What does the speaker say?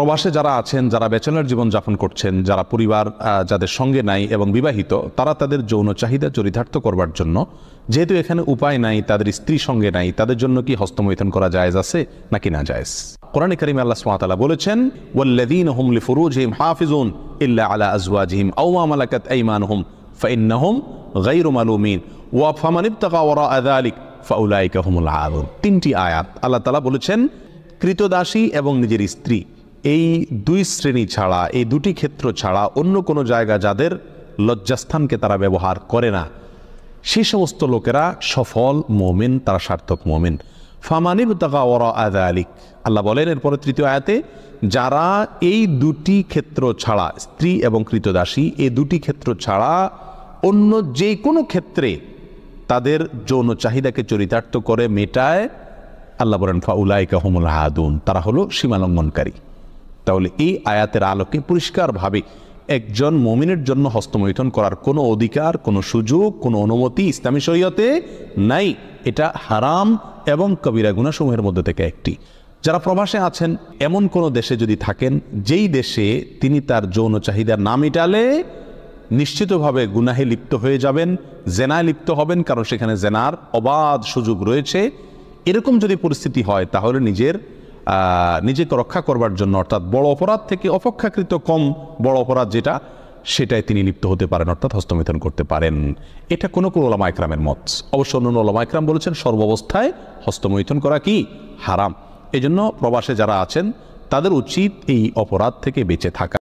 প্রবাসে যারা আছেন, যারা ব্যাচেলর জীবন যাপন করছেন, যারা পরিবার যাদের সঙ্গে নাই এবং বিবাহিত, তারা তাদের যৌন চাহিদা চরিতার্থ করবার জন্য, যেহেতু এখানে উপায় নাই, তাদের স্ত্রী সঙ্গে নাই, তাদের জন্য কি হস্তমৈথুন করা জায়েজ আছে নাকি না জায়েজ? কোরআনে কারিমে আল্লাহ সুবহানাহু ওয়া তাআলা বলেছেন, ওয়াল্লাযীনা হুম লিফুরুজিহিম হাফিজুন ইল্লা আলা আজওয়াজিহিম আও মা মালাকাত আইমানুহুম ফাইন্নাহুম গায়রু মালুমিন ওয়া ফামান ইবতাগা ওয়ারাআ যালিক ফাউলাইকা হুমুল আদুন। তিনটি আয়াত আল্লাহ তাআলা বলেছেন, কৃতদাসী এবং নিজের স্ত্রী, এই দুই শ্রেণী ছাড়া, এই দুটি ক্ষেত্র ছাড়া অন্য কোনো জায়গা যাদের লজ্জাস্থানকে তারা ব্যবহার করে না, সেই সমস্ত লোকেরা সফল মুমিন, তারা সার্থক মুমিন। ফামানিবতাগা ওয়ারাআ যালিক, আল্লাহ বলেন এরপরে তৃতীয় আয়াতে, যারা এই দুটি ক্ষেত্র ছাড়া, স্ত্রী এবং কৃতদাসী, এই দুটি ক্ষেত্র ছাড়া অন্য যে কোনো ক্ষেত্রে তাদের যৌন চাহিদাকে চরিতার্থ করে মেটায়, আল্লাহ বলেন ফাউলাইকা হুমুল আদুন, তারা হলো সীমালঙ্ঘনকারী। তাহলে এই আয়াতের আলোকে পরিষ্কারভাবে একজন মুমিনের জন্য হস্তমৈথুন করার কোনো অধিকার, কোনো সুযোগ, কোনো অনুমতি ইসলামী শরীয়তে নাই। এটা হারাম এবং কবিরা গুনাহসমূহের মধ্যে থেকে একটি। যারা প্রবাসে আছেন, এমন কোনো দেশে যদি থাকেন যেই দেশে তিনি তার যৌন চাহিদা না মেটালে নিশ্চিতভাবে গুনাহে লিপ্ত হয়ে যাবেন, জেনায় লিপ্ত হবেন, কারণ সেখানে জেনার অবাধ সুযোগ রয়েছে, এরকম যদি পরিস্থিতি হয় তাহলে নিজেকে রক্ষা করবার জন্য, অর্থাৎ বড় অপরাধ থেকে অপেক্ষাকৃত কম বড় অপরাধ যেটা, সেটাই তিনি লিপ্ত হতে পারেন, অর্থাৎ হস্তমৈথুন করতে পারেন। এটা কোনো উলামা ইকরামের মত। অবশ্য অন্য উলামা ইকরাম বলেছেন সর্বাবস্থায় হস্তমৈথুন করা কি হারাম। এজন্য প্রবাসে যারা আছেন তাদের উচিত এই অপরাধ থেকে বেঁচে থাকা।